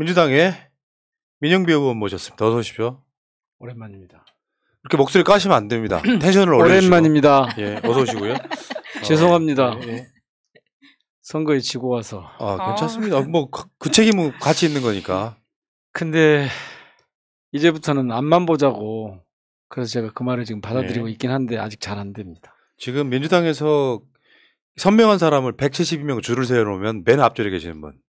민주당의 민영배 의원 모셨습니다. 어서 오십시오. 오랜만입니다. 이렇게 목소리 까시면 안 됩니다. 텐션을 올려주시고. 오랜만입니다. 예, 어서 오시고요. 죄송합니다. 예. 선거에 지고 와서. 괜찮습니다. 뭐 그 책임은 같이 있는 거니까. 근데 이제부터는 앞만 보자고. 그래서 제가 그 말을 지금 받아들이고 있긴 한데 아직 잘 안 됩니다. 지금 민주당에서 선명한 사람을 172명 줄을 세워놓으면 맨 앞줄에 계시는 분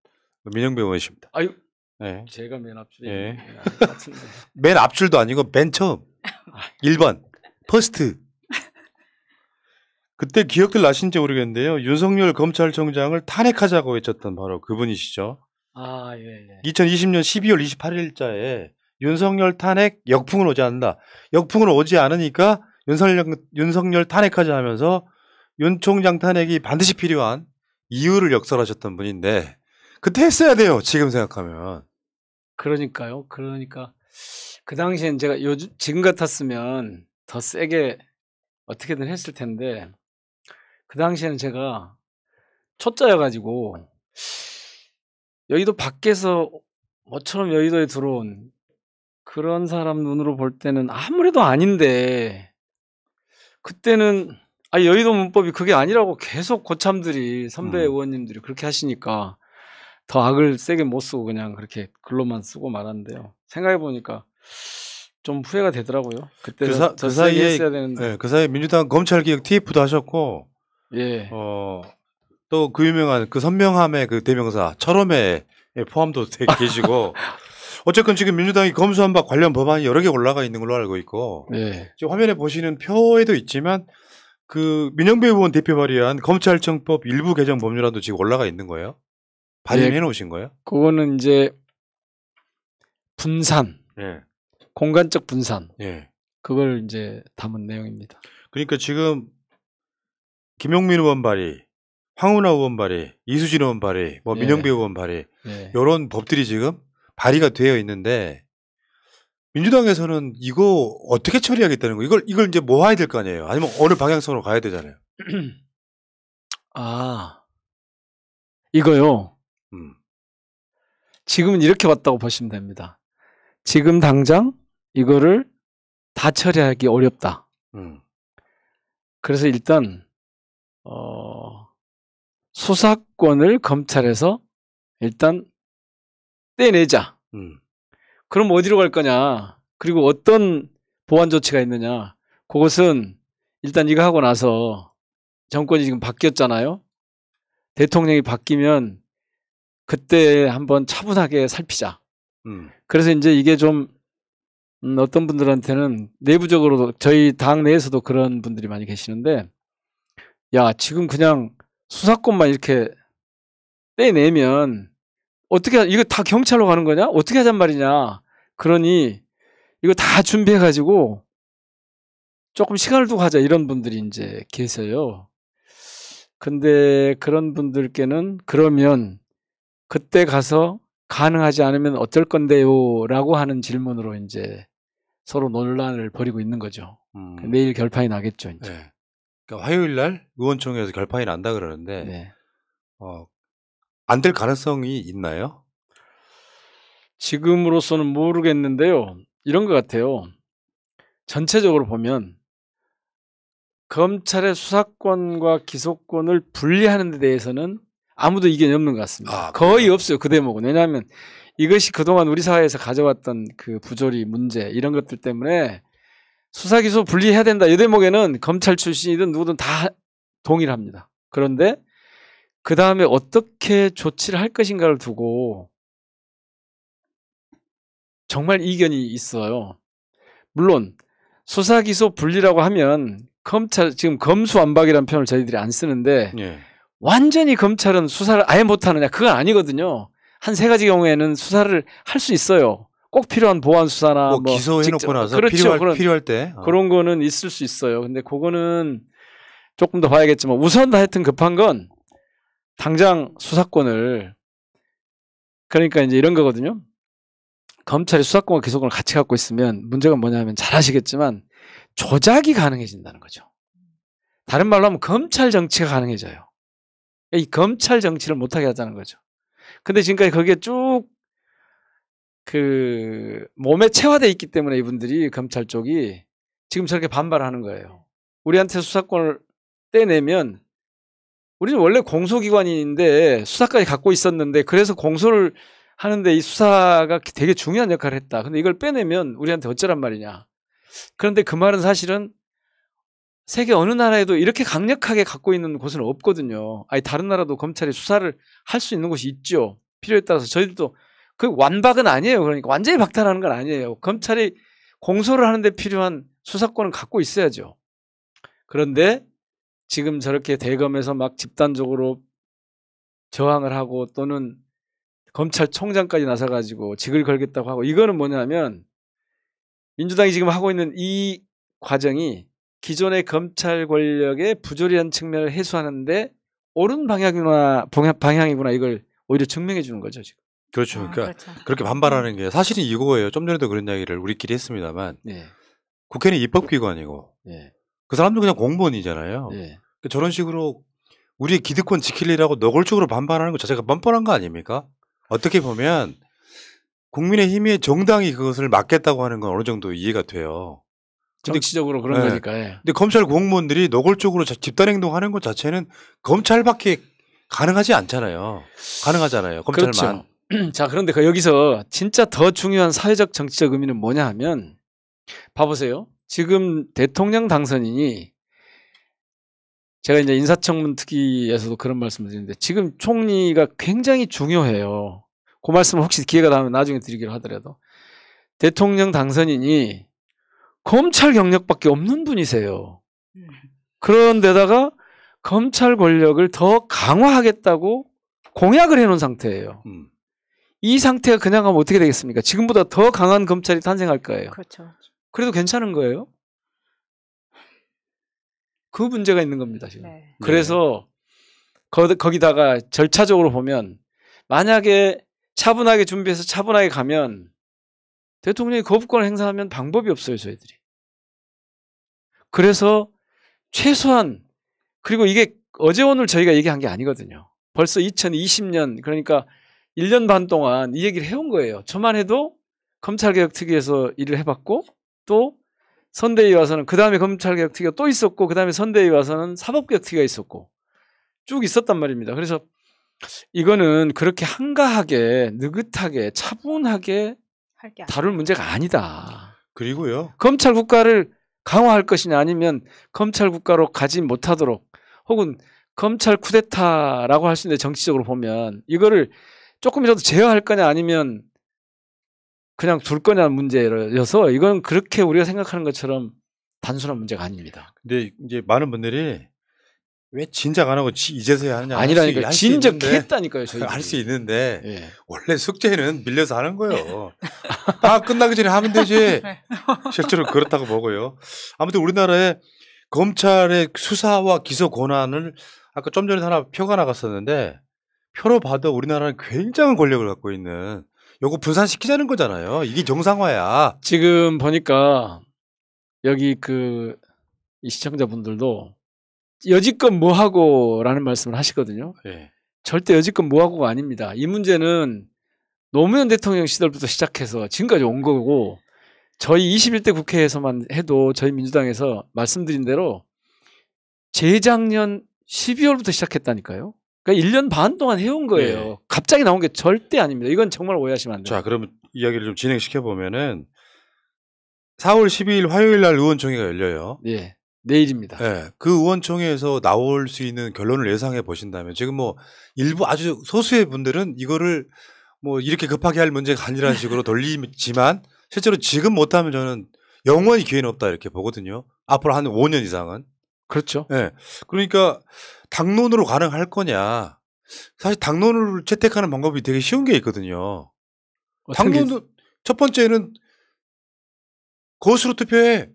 민영배 의원이십니다. 아유, 네. 제가 맨 앞줄에 예. 같은데. 맨 앞줄도 아니고 맨 처음 1번 퍼스트. 그때 기억들 나신지 모르겠는데요. 윤석열 검찰총장을 탄핵하자고 외쳤던 바로 그분이시죠. 아, 예. 2020년 12월 28일자에 윤석열 탄핵 역풍은 오지 않는다. 역풍은 오지 않으니까 윤석열 탄핵하자 하면서 윤 총장 탄핵이 반드시 필요한 이유를 역설하셨던 분인데 그때 했어야 돼요. 지금 생각하면. 그러니까요. 그러니까 그 당시엔 제가 지금 같았으면 더 세게 어떻게든 했을 텐데 그 당시에는 제가 초짜여가지고 여의도 밖에서 모처럼 여의도에 들어온 그런 사람 눈으로 볼 때는 아무래도 아닌데 그때는 여의도 문법이 그게 아니라고 계속 고참들이 선배 의원님들이 그렇게 하시니까 더 악을 세게 못 쓰고 그냥 그렇게 글로만 쓰고 말았는데요. 생각해보니까 좀 후회가 되더라고요. 그때 그 사이에 했어야 되는데. 네, 그 사이에 민주당 검찰개혁 TF도 하셨고 예. 또 그 유명한 그 선명함의 그 대명사 철험에 포함도 계시고 어쨌건 지금 민주당이 검수한 바 관련 법안이 여러 개 올라가 있는 걸로 알고 있고 예. 지금 화면에 보시는 표에도 있지만 그 민영배 의원 대표 발의한 검찰청법 일부 개정 법률안도 지금 올라가 있는 거예요? 발의해 놓으신 거예요? 그거는 이제 분산, 예. 공간적 분산, 예. 그걸 이제 담은 내용입니다. 그러니까 지금 김용민 의원 발의, 황운하 의원 발의, 이수진 의원 발의, 뭐 민영배 의원 발의 이런 법들이 지금 발의가 되어 있는데 민주당에서는 이거 어떻게 처리하겠다는 거? 이걸 이제 모아야 될 거 아니에요? 아니면 어느 방향성으로 가야 되잖아요. 이거요. 지금은 이렇게 왔다고 보시면 됩니다. 지금 당장 이거를 다 처리하기 어렵다. 그래서 일단 수사권을 검찰에서 일단 떼내자. 그럼 어디로 갈 거냐? 그리고 어떤 보완 조치가 있느냐? 그것은 일단 이거 하고 나서 정권이 지금 바뀌었잖아요. 대통령이 바뀌면 그때 한번 차분하게 살피자. 그래서 이제 이게 좀 어떤 분들한테는 내부적으로도 저희 당 내에서도 그런 분들이 많이 계시는데 야, 지금 그냥 수사권만 이렇게 떼내면 어떻게 이거 다 경찰로 가는 거냐? 어떻게 하잔 말이냐? 그러니 이거 다 준비해가지고 조금 시간을 두고 하자 이런 분들이 이제 계세요. 근데 그런 분들께는 그러면 그때 가서 가능하지 않으면 어쩔 건데요? 라고 하는 질문으로 이제 서로 논란을 벌이고 있는 거죠. 내일 결판이 나겠죠. 이제. 네. 그러니까 화요일 날 의원총회에서 결판이 난다 그러는데 안 될 가능성이 있나요? 지금으로서는 모르겠는데요. 이런 것 같아요. 전체적으로 보면 검찰의 수사권과 기소권을 분리하는 데 대해서는 아무도 이견이 없는 것 같습니다. 거의 없어요. 그 대목은. 왜냐하면 이것이 그동안 우리 사회에서 가져왔던 그 부조리 문제 이런 것들 때문에 수사 기소 분리해야 된다. 이 대목에는 검찰 출신이든 누구든 다 동의를 합니다. 그런데 그 다음에 어떻게 조치를 할 것인가를 두고 정말 이견이 있어요. 물론 수사 기소 분리라고 하면 검찰 지금 검수완박이라는 표현을 저희들이 안 쓰는데 완전히 검찰은 수사를 아예 못하느냐 그건 아니거든요. 한 세 가지 경우에는 수사를 할 수 있어요. 꼭 필요한 보안 수사나 뭐 기소해놓고 나서 그렇죠. 필요할 때 그런 거는 있을 수 있어요. 근데 그거는 조금 더 봐야겠지만 우선 하여튼 급한 건 당장 수사권을 그러니까 이제 이런 거거든요. 검찰이 수사권과 기소권을 같이 갖고 있으면 문제가 뭐냐면 잘 아시겠지만 조작이 가능해진다는 거죠. 다른 말로 하면 검찰 정치가 가능해져요. 이 검찰 정치를 못하게 하자는 거죠. 근데 지금까지 거기에 쭉 그 몸에 체화돼 있기 때문에 이분들이 검찰 쪽이 지금 저렇게 반발하는 거예요. 우리한테 수사권을 떼내면 우리는 원래 공소기관인데 수사까지 갖고 있었는데 그래서 공소를 하는데 이 수사가 되게 중요한 역할을 했다. 근데 이걸 빼내면 우리한테 어쩌란 말이냐. 그런데 그 말은 사실은 세계 어느 나라에도 이렇게 강력하게 갖고 있는 곳은 없거든요. 아니 다른 나라도 검찰이 수사를 할 수 있는 곳이 있죠. 필요에 따라서 저희들도 그 완박은 아니에요. 그러니까 완전히 박탈하는 건 아니에요. 검찰이 공소를 하는 데 필요한 수사권은 갖고 있어야죠. 그런데 지금 저렇게 대검에서 막 집단적으로 저항을 하고 또는 검찰총장까지 나서가지고 직을 걸겠다고 하고 이거는 뭐냐면 민주당이 지금 하고 있는 이 과정이 기존의 검찰 권력의 부조리한 측면을 해소하는데 옳은 방향이구나 이걸 오히려 증명해 주는 거죠 지금. 그렇죠. 그러니까 그렇죠. 그렇게 반발하는 게 사실은 이거예요. 좀 전에도 그런 이야기를 우리끼리 했습니다만 네. 국회는 입법기관이고 네. 그 사람도 그냥 공무원이잖아요. 네. 그러니까 저런 식으로 우리의 기득권 지키려고 노골적으로 반발하는 것 자체가 뻔뻔한 거 아닙니까? 어떻게 보면 국민의힘의 정당이 그것을 막겠다고 하는 건 어느 정도 이해가 돼요. 정치적으로 그런 네. 거니까. 예. 근데 검찰 공무원들이 노골적으로 집단행동하는 것 자체는 검찰밖에 가능하지 않잖아요. 가능하잖아요. 검찰만. 그렇죠. 자, 그런데 여기서 진짜 더 중요한 사회적 정치적 의미는 뭐냐 하면 봐보세요. 지금 대통령 당선인이 제가 이제 인사청문 특위에서도 그런 말씀을 드리는데 지금 총리가 굉장히 중요해요. 그 말씀을 혹시 기회가 나면 나중에 드리기로 하더라도 대통령 당선인이 검찰 경력밖에 없는 분이세요. 그런데다가 검찰 권력을 더 강화하겠다고 공약을 해놓은 상태예요. 이 상태가 그냥 하면 어떻게 되겠습니까? 지금보다 더 강한 검찰이 탄생할 거예요. 그렇죠. 그래도 괜찮은 거예요? 그 문제가 있는 겁니다, 지금. 네. 그래서 거기다가 절차적으로 보면 만약에 차분하게 준비해서 차분하게 가면 대통령이 거부권을 행사하면 방법이 없어요, 저희들이. 그래서 최소한 그리고 이게 어제 오늘 저희가 얘기한 게 아니거든요. 벌써 2020년 그러니까 1년 반 동안 이 얘기를 해온 거예요. 저만 해도 검찰개혁특위에서 일을 해봤고 또 선대위 와서는 그 다음에 검찰개혁특위가 또 있었고 그 다음에 선대위 와서는 사법개혁특위가 있었고 쭉 있었단 말입니다. 그래서 이거는 그렇게 한가하게 느긋하게 차분하게 다룰 문제가 아니다. 그리고요. 검찰 국가를 강화할 것이냐 아니면 검찰 국가로 가지 못하도록 혹은 검찰 쿠데타라고 할 수 있는데 정치적으로 보면 이거를 조금이라도 제어할 거냐 아니면 그냥 둘 거냐 문제여서 이건 그렇게 우리가 생각하는 것처럼 단순한 문제가 아닙니다. 근데 이제 많은 분들이 왜 진작 안 하고 이제서야 하느냐. 아니라니까 진작 했다니까요. 저희 할 수 있는데 예. 원래 숙제는 밀려서 하는 거예요. 다 끝나기 전에 하면 되지. 실제로 그렇다고 보고요. 아무튼 우리나라의 검찰의 수사와 기소 권한을 아까 좀 전에 하나 표가 나갔었는데 표로 봐도 우리나라는 굉장한 권력을 갖고 있는 요거 분산시키자는 거잖아요. 이게 정상화야. 지금 보니까 여기 이 시청자분들도 여지껏 뭐하고라는 말씀을 하시거든요. 네. 절대 여지껏 뭐하고가 아닙니다. 이 문제는 노무현 대통령 시절부터 시작해서 지금까지 온 거고 저희 21대 국회에서만 해도 저희 민주당에서 말씀드린 대로 재작년 12월부터 시작했다니까요. 그러니까 1년 반 동안 해온 거예요. 네. 갑자기 나온 게 절대 아닙니다. 이건 정말 오해하시면 안 돼요. 자, 그러면 이야기를 좀 진행시켜보면은 4월 12일 화요일 날 의원총회가 열려요. 네. 내일입니다. 네, 그 의원총회에서 나올 수 있는 결론을 예상해 보신다면 지금 뭐 일부 아주 소수의 분들은 이거를 뭐 이렇게 급하게 할 문제가 아니라는 식으로 돌리지만 실제로 지금 못하면 저는 영원히 기회는 없다 이렇게 보거든요. 앞으로 한 5년 이상은. 그렇죠. 네, 그러니까 당론으로 가능할 거냐. 사실 당론을 채택하는 방법이 되게 쉬운 게 있거든요. 당론도 첫 번째는 거수로 투표해.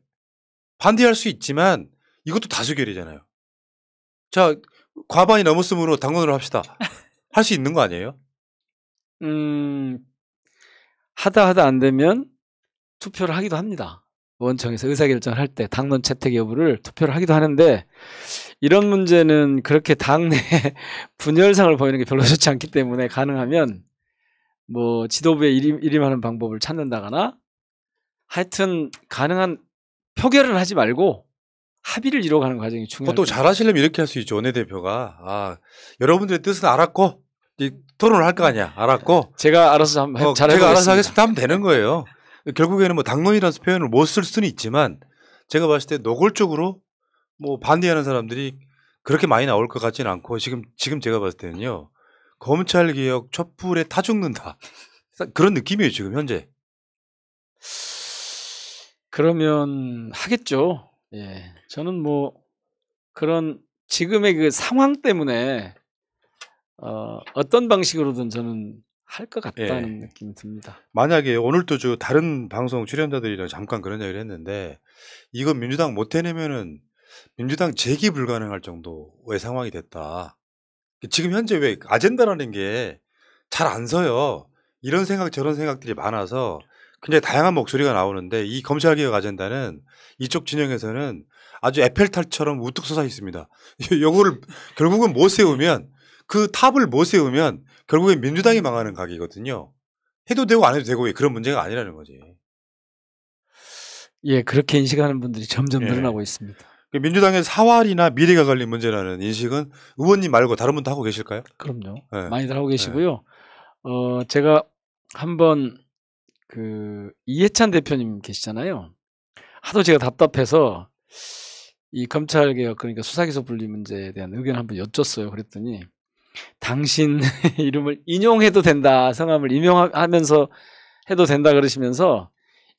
반대할 수 있지만 이것도 다수결이잖아요. 자, 과반이 넘었으므로 당론으로 합시다. 할 수 있는 거 아니에요? 하다 안 되면 투표를 하기도 합니다. 의원청에서 의사결정을 할 때 당론 채택 여부를 투표를 하기도 하는데 이런 문제는 그렇게 당내 분열상을 보이는 게 별로 좋지 않기 때문에 가능하면 뭐 지도부에 일임하는 방법을 찾는다거나 하여튼 가능한 표결을 하지 말고 합의를 이뤄가는 과정이 중요합니다. 또 잘하시려면 이렇게 할 수 있죠. 원내대표가 여러분들의 뜻은 알았고 토론을 할 거 아니야. 알았고 제가 알아서 한번 잘 제가 알아서 하겠습니다 하면 되는 거예요. 결국에는 뭐 당론이라는 표현을 못 쓸 수는 있지만 제가 봤을 때 노골적으로 뭐 반대하는 사람들이 그렇게 많이 나올 것 같지는 않고 지금 제가 봤을 때는요. 검찰개혁 촛불에 타 죽는다. 그런 느낌이에요. 지금 현재. 그러면 하겠죠. 예, 저는 뭐 그런 지금의 그 상황 때문에 어떤 방식으로든 저는 할 것 같다는 느낌이 듭니다. 만약에 오늘도 다른 방송 출연자들이랑 잠깐 그런 얘기를 했는데 이건 민주당 못 해내면은 민주당 재기 불가능할 정도의 상황이 됐다. 지금 현재 왜 아젠다라는 게 잘 안 서요. 이런 생각 저런 생각들이 많아서 굉장히 다양한 목소리가 나오는데 이 검찰개혁 아젠다는 이쪽 진영에서는 아주 에펠탑처럼 우뚝 솟아 있습니다. 요거를 결국은 못 세우면 그 탑을 못 세우면 결국엔 민주당이 망하는 각이거든요. 해도 되고 안 해도 되고 그런 문제가 아니라는 거지. 예, 그렇게 인식하는 분들이 점점 늘어나고 있습니다. 민주당의 사활이나 미래가 걸린 문제라는 인식은 의원님 말고 다른 분도 하고 계실까요? 그럼요. 많이들 하고 계시고요. 제가 한번 이해찬 대표님 계시잖아요. 하도 제가 답답해서 이 검찰개혁 그러니까 수사기소 분리 문제에 대한 의견을 한번 여쭸어요. 그랬더니 당신 이름을 인용해도 된다. 성함을 임명하면서 해도 된다 그러시면서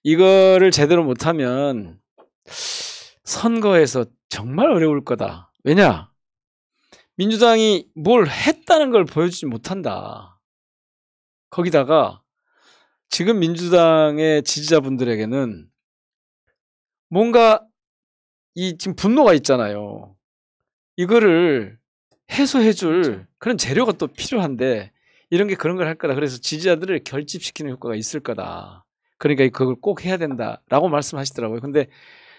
이거를 제대로 못하면 선거에서 정말 어려울 거다. 왜냐? 민주당이 뭘 했다는 걸 보여주지 못한다. 거기다가 지금 민주당의 지지자분들에게는 뭔가 지금 분노가 있잖아요. 이거를 해소해줄 그런 재료가 또 필요한데 이런 게 그런 걸 할 거다. 그래서 지지자들을 결집시키는 효과가 있을 거다. 그러니까 그걸 꼭 해야 된다라고 말씀하시더라고요. 근데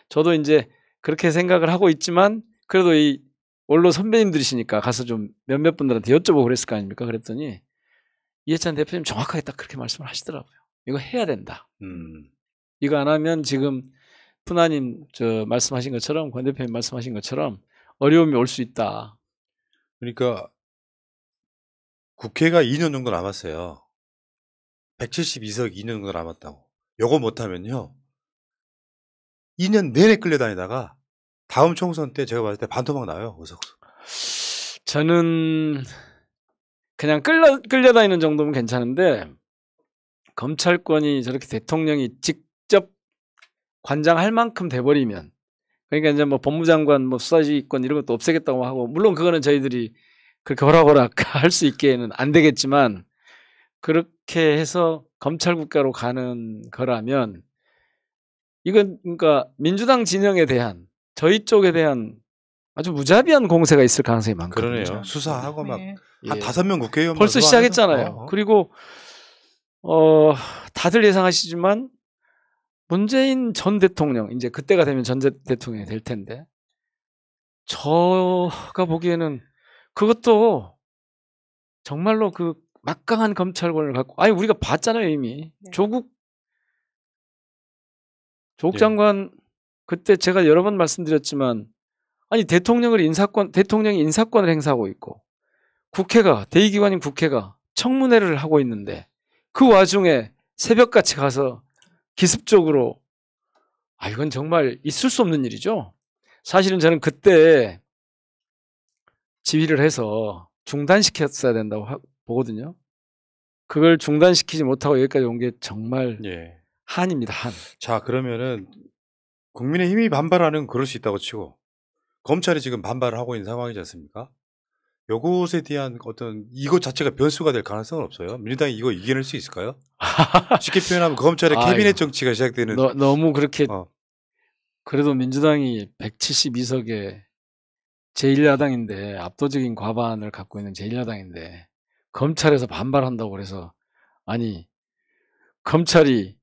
저도 이제 그렇게 생각을 하고 있지만 그래도 이 원로 선배님들이시니까 가서 좀 몇몇 분들한테 여쭤보고 그랬을 거 아닙니까? 그랬더니 이해찬 대표님 정확하게 딱 그렇게 말씀을 하시더라고요. 이거 해야 된다. 이거 안 하면 지금 푸나님 말씀하신 것처럼 권 대표님 말씀하신 것처럼 어려움이 올 수 있다. 그러니까 국회가 2년 정도 남았어요. 172석 2년 정도 남았다고. 요거 못하면요. 2년 내내 끌려다니다가 다음 총선 때 제가 봤을 때 반토막 나요. 의석수. 저는 그냥 끌려다니는 정도면 괜찮은데 검찰권이 저렇게 대통령이 직접 관장할 만큼 돼버리면 그러니까 이제 뭐 법무장관 뭐 수사지휘권 이런 것도 없애겠다고 하고 물론 그거는 저희들이 그렇게 호락호락 할 수 있게는 안 되겠지만 그렇게 해서 검찰국가로 가는 거라면 이건 그러니까 민주당 진영에 대한 저희 쪽에 대한 아주 무자비한 공세가 있을 가능성이 많거든요. 그러네요. 수사하고 막 한 5명 국회의원 벌써 시작했잖아요. 그리고 다들 예상하시지만 문재인 전 대통령 이제 그때가 되면 전 대통령이 될 텐데 저가 보기에는 그것도 정말로 그 막강한 검찰권을 갖고 우리가 봤잖아요 이미. 조국 장관 그때 제가 여러 번 말씀드렸지만 대통령이 인사권을 행사하고 있고 국회가 대의기관인 국회가 청문회를 하고 있는데 그 와중에 새벽같이 가서 기습적으로 이건 정말 있을 수 없는 일이죠. 사실은 저는 그때 지휘를 해서 중단시켰어야 된다고 보거든요. 그걸 중단시키지 못하고 여기까지 온 게 정말 한입니다. 한. 자 그러면은 국민의힘이 반발하는 그럴 수 있다고 치고 검찰이 지금 반발을 하고 있는 상황이지 않습니까? 요것에 대한 어떤 이것 자체가 변수가 될 가능성은 없어요. 민주당이 이거 이겨낼 수 있을까요? 쉽게 표현하면 검찰의 캐비넷 정치가 시작되는. 너무 그렇게 그래도 민주당이 172석에 제1야당인데 압도적인 과반을 갖고 있는 제1야당인데 검찰에서 반발한다고 그래서 검찰이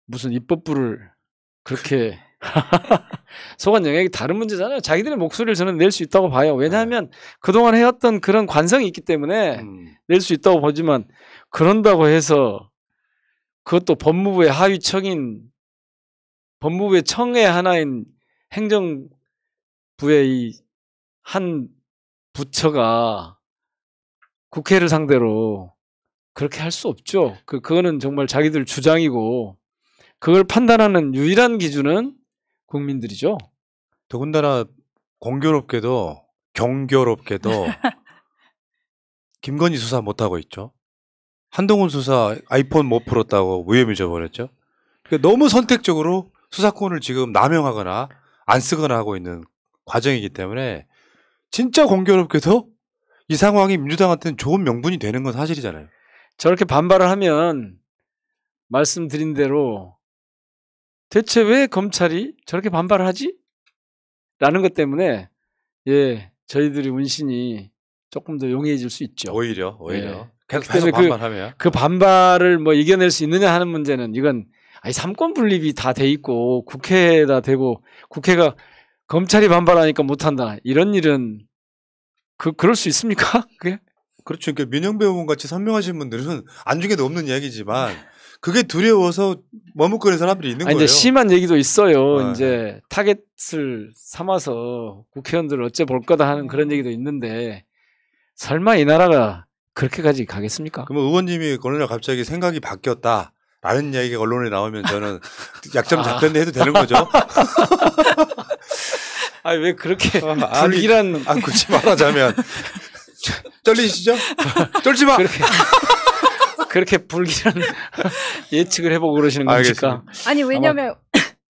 무슨 입법부를 그렇게 소관 영역이 다른 문제잖아요. 자기들의 목소리를 저는 낼 수 있다고 봐요. 왜냐하면 그동안 해왔던 그런 관성이 있기 때문에 낼 수 있다고 보지만 그런다고 해서 그것도 법무부의 하위청인 법무부의 청의 하나인 행정부의 이 한 부처가 국회를 상대로 그렇게 할 수 없죠. 그거는 정말 자기들 주장이고 그걸 판단하는 유일한 기준은 국민들이죠. 더군다나 공교롭게도 경교롭게도 김건희 수사 못하고 있죠. 한동훈 수사 아이폰 못 풀었다고 무혐의 져버렸죠. 그러니까 너무 선택적으로 수사권을 지금 남용하거나 안 쓰거나 하고 있는 과정이기 때문에 진짜 공교롭게도 이 상황이 민주당한테는 좋은 명분이 되는 건 사실이잖아요. 저렇게 반발을 하면 말씀드린 대로 대체 왜 검찰이 저렇게 반발을 하지? 라는 것 때문에 예 저희들이 운신이 조금 더 용이해질 수 있죠. 오히려 예. 계속 반발하면 그 반발을 뭐 이겨낼 수 있느냐 하는 문제는 이건 아니 삼권 분립이 다 돼 있고 국회에다 대고 국회가 검찰이 반발하니까 못한다 이런 일은 그럴 수 있습니까? 그게? 그렇죠. 그러니까 민영배 의원 같이 선명하신 분들은 안중에도 없는 이야기지만 그게 두려워서 머뭇거리는 사람들이 있는 거예요. 이제 심한 얘기도 있어요. 이제 타겟을 삼아서 국회의원들을 어째 볼 거다 하는 그런 얘기도 있는데 설마 이 나라가 그렇게까지 가겠습니까? 그러면 의원님이 오늘 갑자기 생각이 바뀌었다라는 이야기가 언론에 나오면 저는 약점 잡혔네 해도 되는 거죠. 아니 왜 그렇게 불길한 굳이 말하자면 쩔리시죠? 쩔지 마. 그렇게 불길한 예측을 해보고 그러시는 겁니까? 아니 왜냐면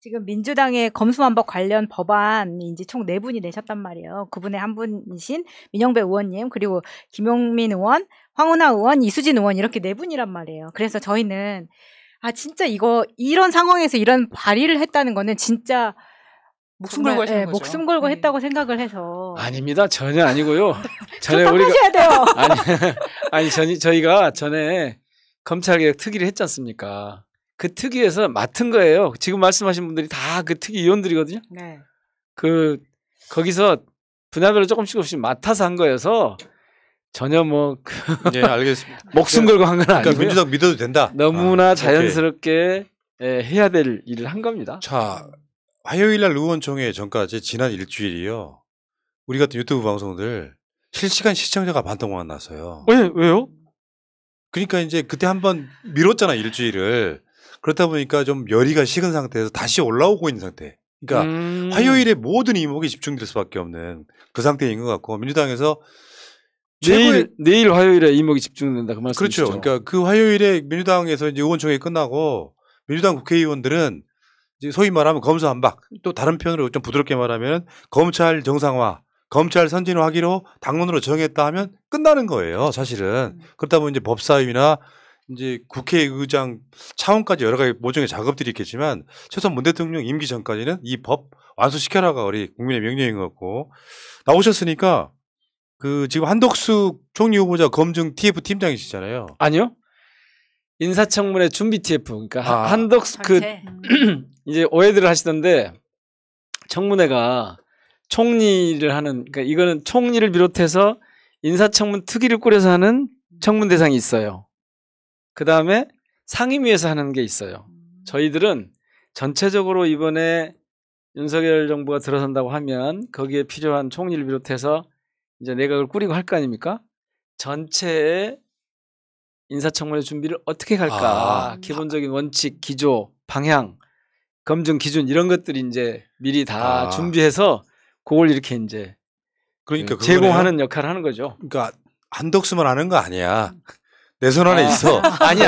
지금 민주당의 검수완박 관련 법안이 이제 총 4분이 내셨단 말이에요. 그분의 한 분이신 민영배 의원님 그리고 김용민 의원, 황운하 의원, 이수진 의원 이렇게 4분이란 말이에요. 그래서 저희는 진짜 이런 상황에서 이런 발의를 했다는 거는 진짜 목숨 걸고 하시는 거죠. 목숨 걸고 했다고 생각을 해서 아닙니다. 전혀 아니고요. 전에 우리가 하셔야 돼요. 저희가 전에 검찰개혁 특위를 했지 않습니까? 그 특위에서 맡은 거예요. 지금 말씀하신 분들이 다 그 특위 위원들이거든요. 네. 거기서 분야별로 조금씩 맡아서 한 거여서 전혀 네, 알겠습니다. 목숨 걸고 한 건 아니고요. 그러니까 민주당 믿어도 된다. 너무나 자연스럽게 해야 될 일을 한 겁니다. 자, 화요일날 의원총회 전까지 지난 일주일이요. 우리 같은 유튜브 방송들 실시간 시청자가 반토막 났어요. 왜요? 그러니까 이제 그때 한번 미뤘잖아 일주일을. 그렇다 보니까 좀 열의가 식은 상태에서 다시 올라오고 있는 상태. 그러니까 화요일에 모든 이목이 집중될 수밖에 없는 그 상태인 것 같고 민주당에서 내일 화요일에 이목이 집중된다 그 말씀이시죠? 그렇죠. 그러니까 그 화요일에 민주당에서 이제 의원총회 끝나고 민주당 국회의원들은 이제 소위 말하면 검수완박 또 다른 편으로 좀 부드럽게 말하면 검찰 정상화, 검찰 선진화하기로 당론으로 정했다 하면 끝나는 거예요. 사실은 그렇다 보면 이제 법사위나 이제 국회의장 차원까지 여러 가지 모종의 작업들이 있겠지만 최소한 문 대통령 임기 전까지는 이 법 완수시켜라가 우리 국민의 명령인 것 같고 나오셨으니까 지금 한덕수 총리 후보자 검증 TF 팀장이시잖아요. 아니요. 인사청문회 준비 TF. 그러니까 한덕수 이제 오해들을 하시던데 청문회가 총리를 하는 그러니까 이거는 총리를 비롯해서 인사청문 특위를 꾸려서 하는 청문 대상이 있어요. 그다음에 상임위에서 하는 게 있어요. 저희들은 전체적으로 이번에 윤석열 정부가 들어선다고 하면 거기에 필요한 총리를 비롯해서 이제 내각을 꾸리고 할 거 아닙니까? 전체의 인사청문회 준비를 어떻게 갈까? 기본적인 원칙, 기조, 방향, 검증 기준 이런 것들이 이제 미리 다 준비해서 그걸 이렇게 이제 그러니까 제공하는 역할을 하는 거죠. 그러니까 한덕수만 하는 거 아니야. 내 손안에 있어. 아니.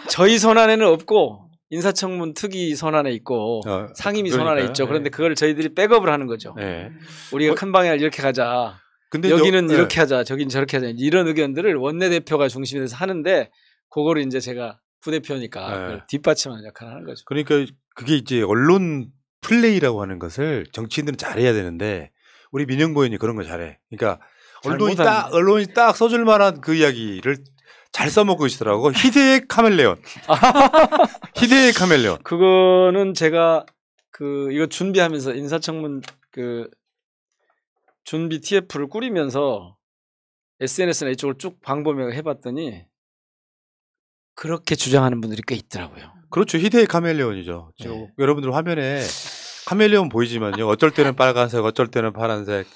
저희 손안에는 없고 인사청문 특위 손안에 있고 상임위 손안에 있죠. 그런데 그걸 저희들이 백업을 하는 거죠. 네. 우리가 큰 방향을 이렇게 가자. 근데 여기는 이렇게 하자. 저기는 저렇게 하자. 이런 의견들을 원내대표가 중심에서 하는데 그거를 이제 제가 부대표니까 뒷받침하는 역할을 하는 거죠. 그러니까 그게 이제 언론 플레이라고 하는 것을 정치인들은 잘해야 되는데 우리 민영보 의원이 그런 거 잘해. 그러니까 언론이 딱 써줄 만한 그 이야기를 잘 써먹고 있더라고. 희대의 카멜레온. 희대의 카멜레온. 그거는 제가 이거 준비하면서 인사청문 준비 TF를 꾸리면서 SNS나 이쪽을 쭉 방범을 해봤더니 그렇게 주장하는 분들이 꽤 있더라고요. 그렇죠. 희대의 카멜레온이죠. 지금 네. 여러분들 화면에 카멜레온 보이지만요. 어쩔 때는 빨간색, 어쩔 때는 파란색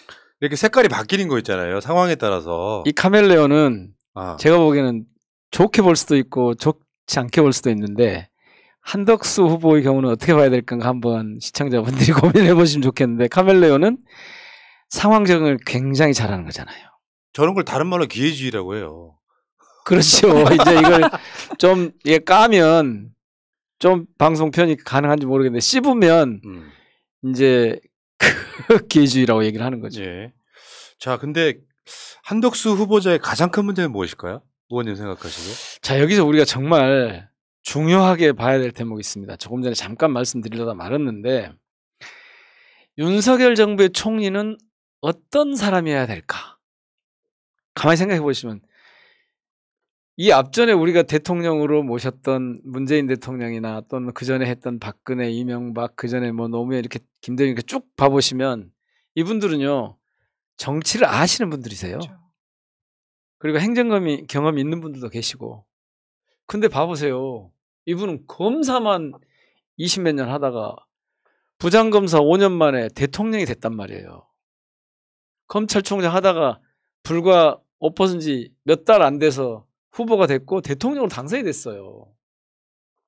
이렇게 색깔이 바뀌는 거 있잖아요. 상황에 따라서. 이 카멜레온은 제가 보기에는 좋게 볼 수도 있고 좋지 않게 볼 수도 있는데 한덕수 후보의 경우는 어떻게 봐야 될까 한번 시청자분들이 고민해 보시면 좋겠는데 카멜레온은 상황 적응을 굉장히 잘하는 거잖아요. 저런 걸 다른 말로 기회주의라고 해요. 그렇죠. 이제 이걸 좀 까면 좀 방송 편이 가능한지 모르겠는데 씹으면 이제 기회주의라고 얘기를 하는 거죠. 예. 자, 근데 한덕수 후보자의 가장 큰 문제는 무엇일까요? 의원님 생각하시고. 자, 여기서 우리가 정말 중요하게 봐야 될 대목이 있습니다. 조금 전에 잠깐 말씀드리려다 말았는데 윤석열 정부의 총리는 어떤 사람이어야 될까? 가만히 생각해 보시면 이 앞전에 우리가 대통령으로 모셨던 문재인 대통령이나 또는 그 전에 했던 박근혜, 이명박, 그 전에 뭐 노무현 이렇게 김대중 이렇게 쭉 봐보시면 이분들은요 정치를 아시는 분들이세요. 그렇죠. 그리고 행정감이 경험이 있는 분들도 계시고. 근데 봐보세요. 이분은 검사만 20몇 년 하다가 부장검사 5년 만에 대통령이 됐단 말이에요. 검찰총장 하다가 불과 옷 벗은 지 몇 달 안 돼서 후보가 됐고 대통령으로 당선이 됐어요.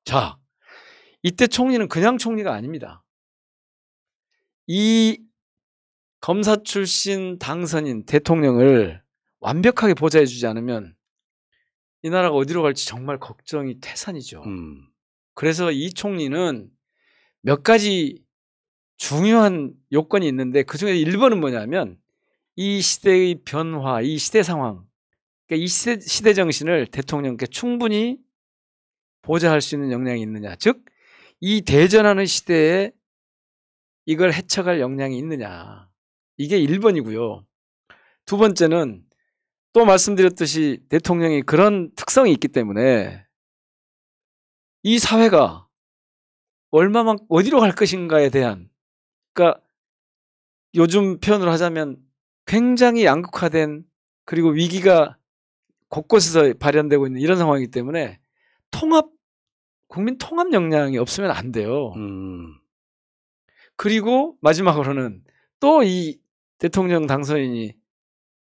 자, 이때 총리는 그냥 총리가 아닙니다. 이 검사 출신 당선인 대통령을 완벽하게 보좌해 주지 않으면 이 나라가 어디로 갈지 정말 걱정이 태산이죠. 그래서 이 총리는 몇 가지 중요한 요건이 있는데 그중에 1번은 뭐냐면 이 시대의 변화, 이 시대 상황, 그러니까 이 시대 정신을 대통령께 충분히 보좌할 수 있는 역량이 있느냐. 즉, 이 대전하는 시대에 이걸 헤쳐갈 역량이 있느냐. 이게 1번이고요. 두 번째는 또 말씀드렸듯이 대통령이 그런 특성이 있기 때문에 이 사회가 얼마만 어디로 갈 것인가에 대한, 그러니까 요즘 표현으로 하자면 굉장히 양극화된 그리고 위기가 곳곳에서 발현되고 있는 이런 상황이기 때문에 국민 통합 역량이 없으면 안 돼요. 그리고 마지막으로는 또 이 대통령 당선인이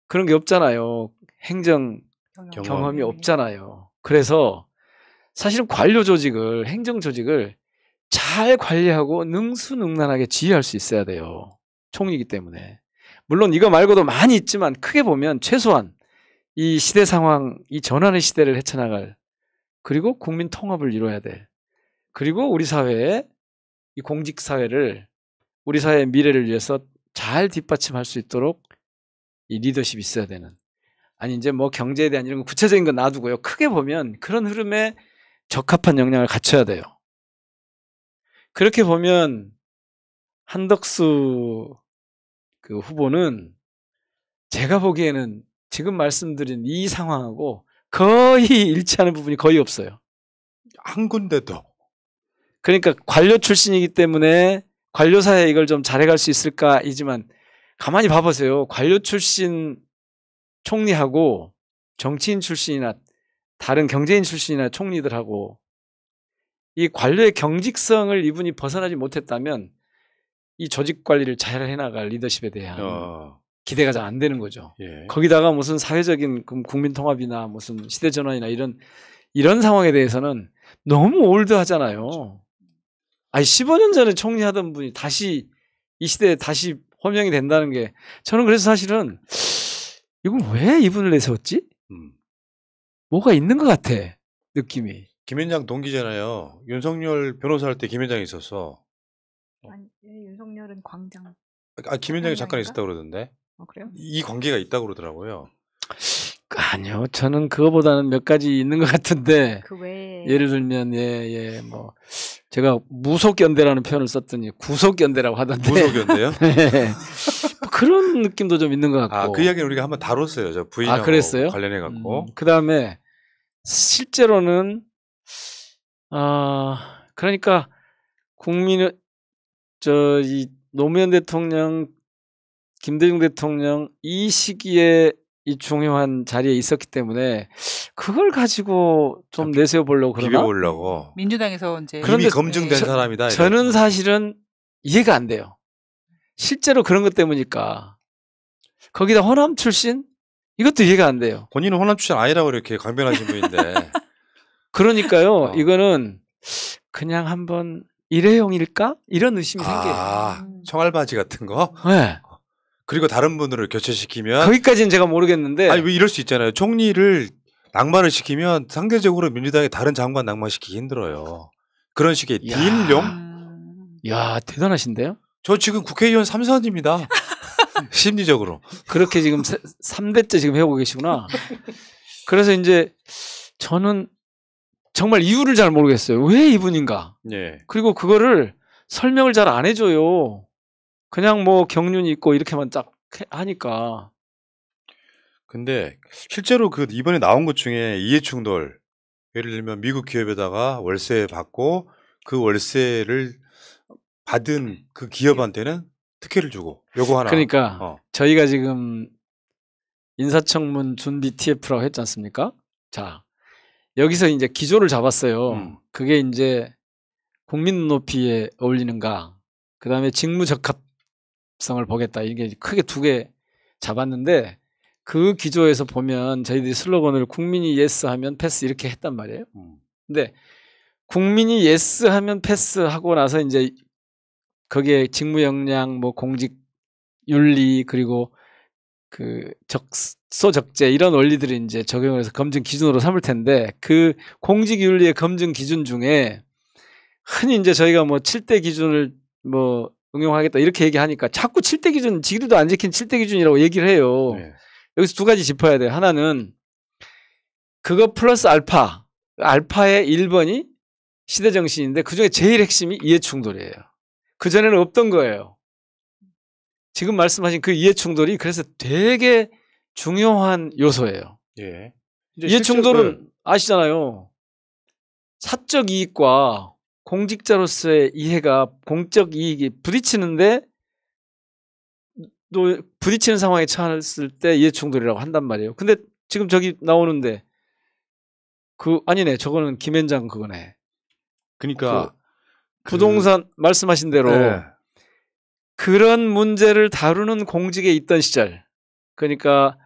그런 게 없잖아요. 행정 경험이 없잖아요. 그래서 사실은 관료 조직을, 행정 조직을 잘 관리하고 능수능란하게 지휘할 수 있어야 돼요. 총리이기 때문에. 물론 이거 말고도 많이 있지만 크게 보면 최소한 이 시대 상황, 이 전환의 시대를 헤쳐나갈, 그리고 국민 통합을 이뤄야 될, 그리고 우리 사회의 이 공직 사회를 우리 사회의 미래를 위해서 잘 뒷받침할 수 있도록 이 리더십이 있어야 되는. 아니 이제 뭐 경제에 대한 이런 거 구체적인 건 놔두고요. 크게 보면 그런 흐름에 적합한 역량을 갖춰야 돼요. 그렇게 보면 한덕수 그 후보는 제가 보기에는 지금 말씀드린 이 상황하고 거의 일치하는 부분이 거의 없어요. 한 군데도. 그러니까 관료 출신이기 때문에 관료사에 이걸 좀 잘해갈 수 있을까이지만 가만히 봐보세요. 관료 출신 총리하고 정치인 출신이나 다른 경제인 출신이나 총리들하고 이 관료의 경직성을 이분이 벗어나지 못했다면 이 조직 관리를 잘 해나갈 리더십에 대한 기대가 잘 안 되는 거죠. 예. 거기다가 무슨 사회적인 국민 통합이나 무슨 시대 전환이나 이런 상황에 대해서는 너무 올드하잖아요. 아니 15년 전에 총리하던 분이 다시 이 시대에 다시 호명이 된다는 게 저는 그래서 사실은 이걸 왜 이분을 내세웠지? 뭐가 있는 것 같아 느낌이. 김현장 동기잖아요. 윤석열 변호사 할 때 김현장이 있었어. 아니 윤석열은 광장. 김현장이 잠깐 있었다고 그러던데. 그래요? 이 관계가 있다고 그러더라고요. 아니요, 저는 그거보다는 몇 가지 있는 것 같은데. 그 외에 예를 들면 뭐 제가 무속견대라는 표현을 썼더니 구속견대라고 하던데. 무속견대요? 네. 그런 느낌도 좀 있는 것 같고. 그 이야기는 우리가 한번 다뤘어요. 저 부인하고 그랬어요? 관련해 갖고. 그다음에 실제로는 그러니까 이 노무현 대통령, 김대중 대통령 이 시기에 이 중요한 자리에 있었기 때문에 그걸 가지고 좀 내세워 보려고 그러나? 비벼보려고. 민주당에서 이제 이미 검증된 사람이다. 저는 사실은 이해가 안 돼요. 실제로 그런 것 때문일까? 거기다 호남 출신? 이것도 이해가 안 돼요. 본인은 호남 출신 아니라고 이렇게 강변하신 분인데. 그러니까요. 이거는 그냥 한번 일회용일까? 이런 의심이 생겨요. 청알바지 같은 거? 네. 그리고 다른 분들을 교체시키면 거기까지는 제가 모르겠는데 아니 왜 이럴 수 있잖아요. 총리를 낭만을 시키면 상대적으로 민주당의 다른 장관 낭만시키기 힘들어요. 그런 식의 딜용? 야 대단하신데요? 저 지금 국회의원 3선입니다. 심리적으로. 그렇게 지금 3대째 지금 해오고 계시구나. 그래서 이제 저는 정말 이유를 잘 모르겠어요. 왜 이분인가? 예. 그리고 그거를 설명을 잘 안 해줘요. 그냥 뭐 경륜이 있고 이렇게만 딱 하니까. 근데 실제로 그 이번에 나온 것 중에 이해충돌, 예를 들면 미국 기업에다가 월세 받고 그 월세를 받은 그 기업한테는 특혜를 주고 요거 하나. 그러니까 저희가 지금 인사청문 준비 TF라고 했지 않습니까? 자 여기서 이제 기조를 잡았어요. 그게 이제 국민 눈높이에 어울리는가, 그 다음에 직무 적합성을 보겠다. 이게 크게 두 개 잡았는데 그 기조에서 보면 저희들이 슬로건을 국민이 예스 하면 패스 이렇게 했단 말이에요. 근데 국민이 예스 하면 패스 하고 나서 이제 거기에 직무 역량, 뭐 공직 윤리, 그리고 그 적소 적재 이런 원리들을 이제 적용을 해서 검증 기준으로 삼을 텐데 그 공직 윤리의 검증 기준 중에 흔히 이제 저희가 뭐 7대 기준을 뭐 응용하겠다 이렇게 얘기하니까 자꾸 7대 기준, 지금도 안 지킨 7대 기준이라고 얘기를 해요. 네. 여기서 두 가지 짚어야 돼요. 하나는 그거 플러스 알파, 알파의 1번이 시대정신인데 그중에 제일 핵심이 이해충돌이에요. 그전에는 없던 거예요. 지금 말씀하신 그 이해충돌이 그래서 되게 중요한 요소예요. 예. 이해충돌은 아시잖아요. 사적 이익과 공직자로서의 이해가, 공적 이익이 부딪히는데 또 부딪히는 상황에 처했을 때 이해충돌이라고 한단 말이에요. 근데 지금 저기 나오는데 아니네, 저거는 김현장 그거네. 그러니까 부동산 말씀하신 대로 네. 그런 문제를 다루는 공직에 있던 시절, 그러니까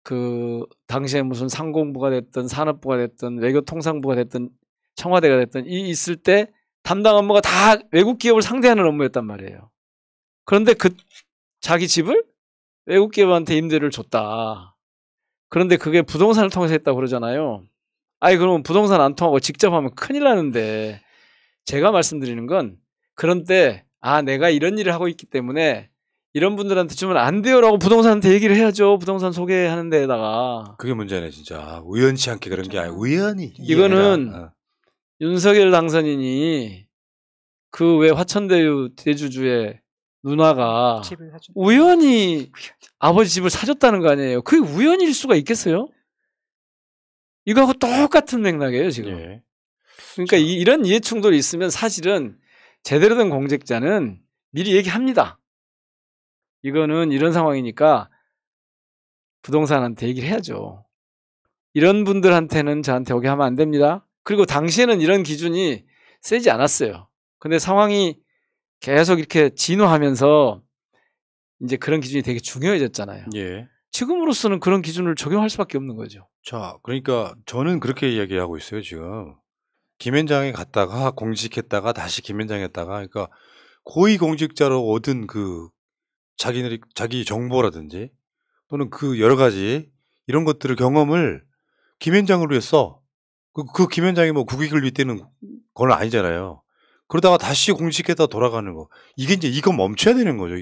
그 당시에 무슨 상공부가 됐든 산업부가 됐든 외교통상부가 됐든 청와대가 됐든 이 있을 때 담당 업무가 다 외국 기업을 상대하는 업무였단 말이에요. 그런데 그 자기 집을 외국 기업한테 임대를 줬다. 그런데 그게 부동산을 통해서 했다고 그러잖아요. 아니 그러면 부동산 안 통하고 직접 하면 큰일 나는데, 제가 말씀드리는 건 그런 때 내가 이런 일을 하고 있기 때문에 이런 분들한테 주면 안 돼요라고 부동산한테 얘기를 해야죠. 부동산 소개하는 데에다가. 그게 문제네 진짜. 우연치 않게 그런 게 아니고 우연히. 이거는 윤석열 당선인이 그 왜 화천대유 대주주의 누나가 우연히 아버지 집을 사줬다는 거 아니에요. 그게 우연일 수가 있겠어요? 이거하고 똑같은 맥락이에요 지금. 예. 그러니까 이런 이해충돌이 있으면 사실은 제대로 된 공직자는 미리 얘기합니다. 이거는 이런 상황이니까 부동산한테 얘기를 해야죠. 이런 분들한테는 저한테 오게 하면 안 됩니다. 그리고 당시에는 이런 기준이 세지 않았어요. 근데 상황이 계속 이렇게 진화하면서 이제 그런 기준이 되게 중요해졌잖아요. 예. 지금으로서는 그런 기준을 적용할 수밖에 없는 거죠. 자, 그러니까 저는 그렇게 이야기하고 있어요 지금. 김현장에 갔다가 공직했다가 다시 김현장에 했다가, 그러니까 고위공직자로 얻은 그 자기 정보라든지 또는 그 여러 가지 이런 것들을 경험을 김현장으로 했어. 그 김현장이 뭐 국익을 윗대는 건 아니잖아요. 그러다가 다시 공직했다 돌아가는 거, 이게 이제 이거 멈춰야 되는 거죠.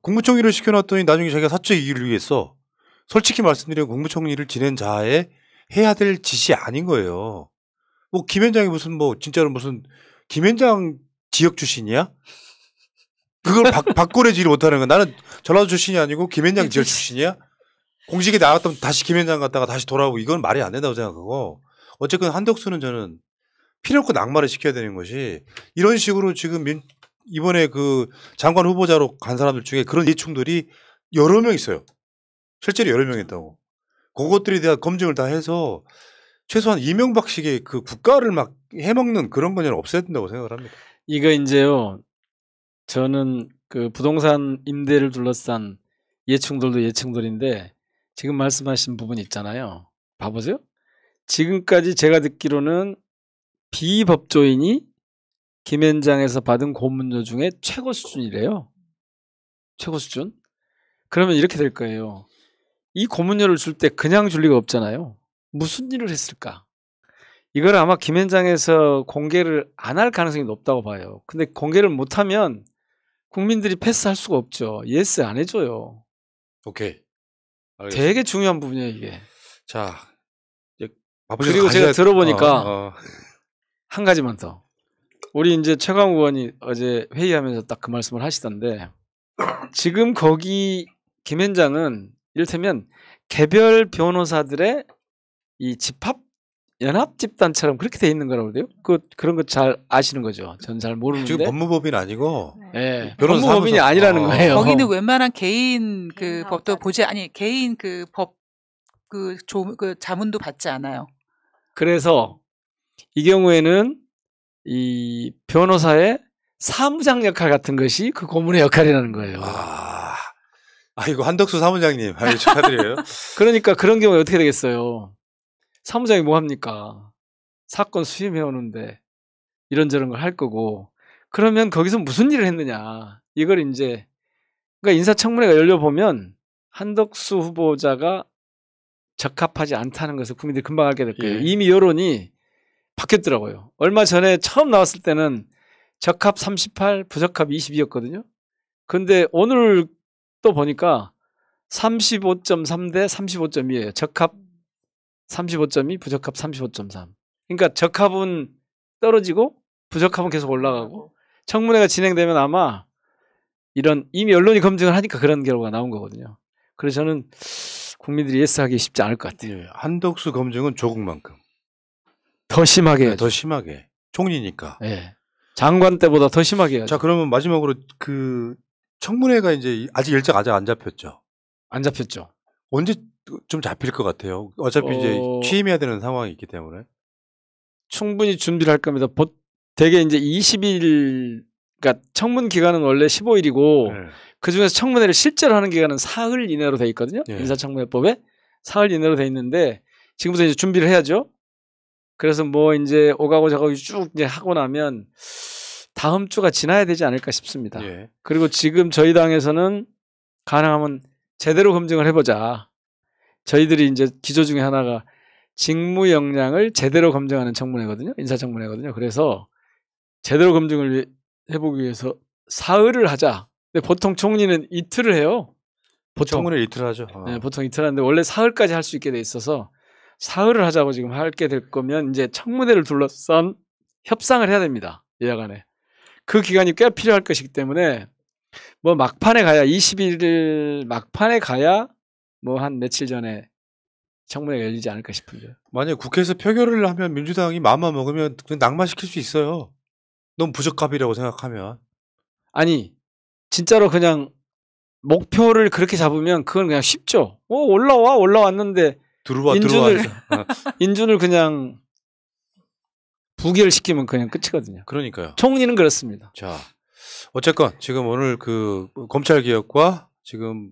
국무총리를 시켜놨더니 나중에 자기가 사적 이익을 위해서, 솔직히 말씀드리면 국무총리를 지낸 자에 해야 될 짓이 아닌 거예요. 뭐 김현장이 무슨 뭐 진짜로 무슨 김현장 지역 출신이야? 그걸 바꿔내지 못하는 거야. 나는 전라도 출신이 아니고 김현장 지역 출신이야? 공직에 나갔다면 다시 김현장 갔다가 다시 돌아오고, 이건 말이 안 된다고 생각하고, 어쨌든 한덕수는 저는 필요 없고 낙마를 시켜야 되는 것이, 이런 식으로 지금 이번에 그 장관 후보자로 간 사람들 중에 그런 이해충돌이 여러 명 있어요. 실제로 여러 명 있다고. 그것들에 대한 검증을 다 해서 최소한 이명박식의 그 국가를 막 해먹는 그런 거는 없애야 된다고 생각을 합니다. 이거 이제요. 저는 그 부동산 임대를 둘러싼 이해충돌도 이해충돌인데 지금 말씀하신 부분 있잖아요. 봐보세요. 지금까지 제가 듣기로는 비법조인이 김현장에서 받은 고문료 중에 최고 수준이래요. 최고 수준. 그러면 이렇게 될 거예요. 이 고문료를 줄 때 그냥 줄 리가 없잖아요. 무슨 일을 했을까? 이걸 아마 김현장에서 공개를 안 할 가능성이 높다고 봐요. 근데 공개를 못하면 국민들이 패스할 수가 없죠. 예스 안 해줘요. 오케이. 알겠습니다. 되게 중요한 부분이에요 이게. 자, 그리고 제가 들어보니까 한 가지만 더. 우리 이제 최강욱 의원이 어제 회의하면서 딱 그 말씀을 하시던데 지금 거기 김현장은 이를테면 개별 변호사들의 이 집합 연합 집단처럼 그렇게 돼 있는 거라고 그래요? 그런 거 잘 아시는 거죠? 전 잘 모르는데. 지금 법무법인 아니고 네. 법무법인이 아니라는 거예요. 거기는 웬만한 개인 그 법도 보지 개인 그 법 그 자문도 받지 않아요. 그래서 이 경우에는 이 변호사의 사무장 역할 같은 것이 그 고문의 역할이라는 거예요. 이거 한덕수 사무장님 축하드려요. 그러니까 그런 경우에 어떻게 되겠어요? 사무장이 뭐 합니까? 사건 수임해 오는데 이런저런 걸 할 거고 그러면 거기서 무슨 일을 했느냐 이걸 이제 그러니까 인사청문회가 열려보면 한덕수 후보자가 적합하지 않다는 것을 국민들이 금방 알게 될 거예요. 이미 여론이 바뀌었더라고요. 얼마 전에 처음 나왔을 때는 적합 38, 부적합 22였거든요. 근데 오늘 또 보니까 35.3 대 35.2예요. 적합 35.2, 부적합 35.3. 그러니까 적합은 떨어지고 부적합은 계속 올라가고 청문회가 진행되면 아마 이런 이미 언론이 검증을 하니까 그런 결과가 나온 거거든요. 그래서 저는 국민들이 예스하기 쉽지 않을 것 같아요. 한덕수 검증은 조국만큼. 더 심하게 해야죠. 더 심하게. 총리니까. 네. 장관 때보다 더 심하게 해야죠. 자, 그러면 마지막으로 그 청문회가 이제 아직 일정 아직 안 잡혔죠. 안 잡혔죠. 언제 좀 잡힐 것 같아요. 어차피 이제 취임해야 되는 상황이 있기 때문에. 충분히 준비를 할 겁니다. 대개 이제 20일, 그러니까 청문 기간은 원래 15일이고 그 중에서 청문회를 실제로 하는 기간은 사흘 이내로 돼 있거든요. 인사청문회법에 사흘 이내로 돼 있는데 지금부터 이제 준비를 해야죠. 그래서 뭐 이제 오가고 저가고 쭉 이제 하고 나면 다음 주가 지나야 되지 않을까 싶습니다. 그리고 지금 저희 당에서는 가능하면 제대로 검증을 해보자. 저희들이 이제 기조 중에 하나가 직무 역량을 제대로 검증하는 청문회거든요. 인사청문회거든요. 그래서 제대로 검증을 해보기 위해서 사흘을 하자. 근데 보통 총리는 이틀을 해요. 보통. 청문회 이틀 하죠. 네, 보통 이틀 하는데 원래 사흘까지 할 수 있게 돼 있어서 사흘을 하자고 지금 하게 될 거면 이제 청문회를 둘러싼 협상을 해야 됩니다. 여야간에. 그 기간이 꽤 필요할 것이기 때문에 뭐 막판에 가야 21일 막판에 가야 뭐 한 며칠 전에 청문회가 열리지 않을까 싶은데요. 만약에 국회에서 표결을 하면 민주당이 마음만 먹으면 그냥 낙마시킬 수 있어요. 너무 부적합이라고 생각하면. 아니 진짜로 그냥 목표를 그렇게 잡으면 그건 그냥 쉽죠. 올라왔는데 들어와. 인준을 그냥 부결시키면 그냥 끝이거든요. 그러니까요. 총리는 그렇습니다. 자, 어쨌건 지금 오늘 그 검찰 개혁과 지금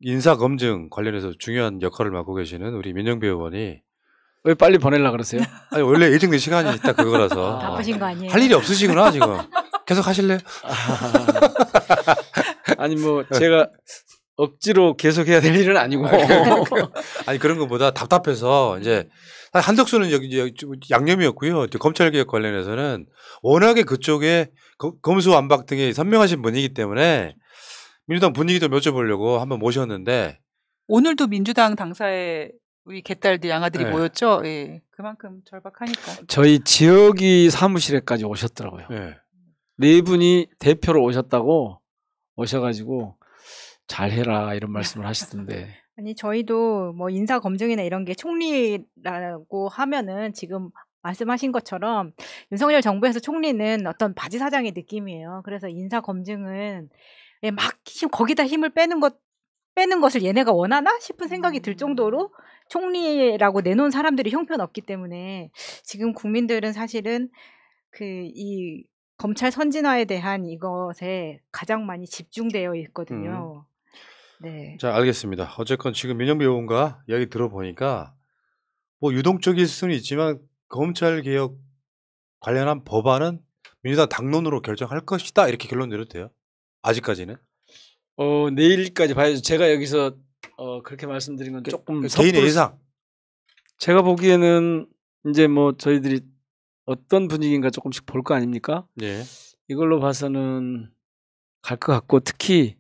인사 검증 관련해서 중요한 역할을 맡고 계시는 우리 민영배 의원이 왜 빨리 보내려고 그러세요? 아니 원래 예정된 시간이 딱 그거라서 바쁘신 거 아니에요? 할 일이 없으시구나 지금. 계속 하실래요? 아니 뭐 제가 억지로 계속 해야 될 일은 아니고. 아니 그런 것보다 답답해서 이제 한덕수는 여기 양념이었고요. 검찰 개혁 관련해서는 워낙에 그쪽에 검수완박 등에 선명하신 분이기 때문에 민주당 분위기도 여쭤보려고 한번 모셨는데 오늘도 민주당 당사에 우리 개딸들 양아들이 모였죠. 예. 그만큼 절박하니까. 저희 지역위 사무실에까지 오셨더라고요. 네 분이 대표로 오셔가지고 잘해라 이런 말씀을 하시던데. 아니 저희도 뭐 인사 검증이나 이런 게 총리라고 하면은 지금 말씀하신 것처럼 윤석열 정부에서 총리는 어떤 바지 사장의 느낌이에요. 그래서 인사 검증은 막 거기다 힘을 빼는 것을 얘네가 원하나 싶은 생각이 들 정도로 총리라고 내놓은 사람들이 형편없기 때문에 지금 국민들은 사실은 이 검찰 선진화에 대한 이것에 가장 많이 집중되어 있거든요. 네. 자, 알겠습니다. 어쨌건 지금 민영배 의원과 이야기 들어보니까 뭐 유동적일 수는 있지만 검찰 개혁 관련한 법안은 민주당 당론으로 결정할 것이다 이렇게 결론 내려도 돼요? 아직까지는? 내일까지 봐야죠. 제가 여기서 그렇게 말씀드린 건 조금 개인의 예상. 제가 보기에는 이제 뭐 저희들이 어떤 분위기인가 조금씩 볼 거 아닙니까? 네. 이걸로 봐서는 갈 것 같고 특히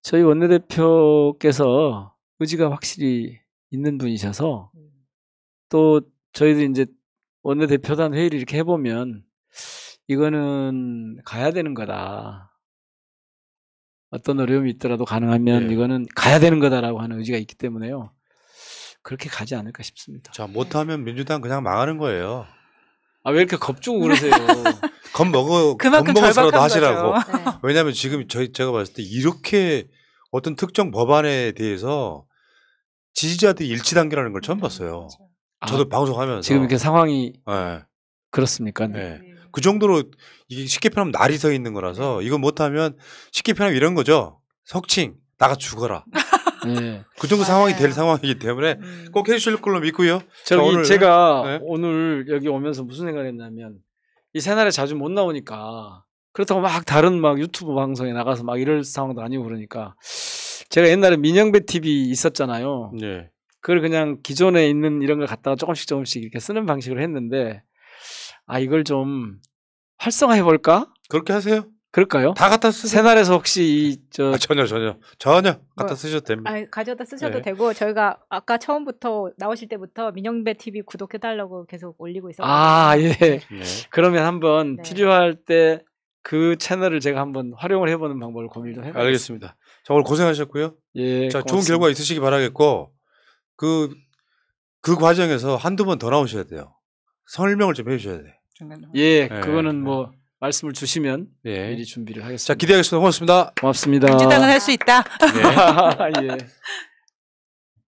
저희 원내대표께서 의지가 확실히 있는 분이셔서 또 저희들이 이제 원내대표단 회의를 이렇게 해보면 이거는 가야 되는 거다. 어떤 어려움이 있더라도 가능하면 이거는 가야 되는 거다라고 하는 의지가 있기 때문에요. 그렇게 가지 않을까 싶습니다. 자, 못하면 민주당 그냥 망하는 거예요. 왜 이렇게 겁주고 그러세요? 그만큼 겁먹어서라도 하시라고. 네. 왜냐하면 지금 제가 봤을 때 이렇게 어떤 특정 법안에 대해서 지지자들이 일치 단계라는 걸 처음 봤어요. 저도 방송하면서. 지금 이렇게 상황이 네. 그렇습니까? 네. 그 정도로 이게 쉽게 표현하면 날이 서 있는 거라서 이거 못하면 쉽게 표현하면 이런 거죠. 석칭 나가 죽어라. 네. 그 정도 상황이 될 상황이기 때문에 꼭 해주실 걸로 믿고요. 제가 오늘 여기 오면서 무슨 생각을 했냐면 이 새날에 자주 못 나오니까 그렇다고 막 다른 막 유튜브 방송에 나가서 막 이럴 상황도 아니고 그러니까 제가 옛날에 민영배 TV 있었잖아요. 네. 그걸 그냥 기존에 있는 이런 걸 갖다가 조금씩 이렇게 쓰는 방식으로 했는데 이걸 좀 활성화해 볼까? 그렇게 하세요. 그럴까요? 다 갖다 쓰세요. 새날에서 혹시 전혀 갖다 쓰셔도 됩니다. 가져다 쓰셔도 되고 저희가 아까 처음부터 나오실 때부터 민영배 TV 구독해달라고 계속 올리고 있었거든요. 예. 네. 그러면 한번 필요할 때 그 채널을 제가 한번 활용을 해보는 방법을 고민을 해보겠습니다. 알겠습니다. 자, 오늘 고생하셨고요. 예. 자, 좋은 결과 있으시기 바라겠고 그 과정에서 한두 번 더 나오셔야 돼요. 설명을 좀 해주셔야 돼요. 예, 그거는 뭐 말씀을 주시면 미리 준비를 하겠습니다. 자, 기대하겠습니다. 고맙습니다. 고맙습니다. 민주당은 할 수 있다. 예.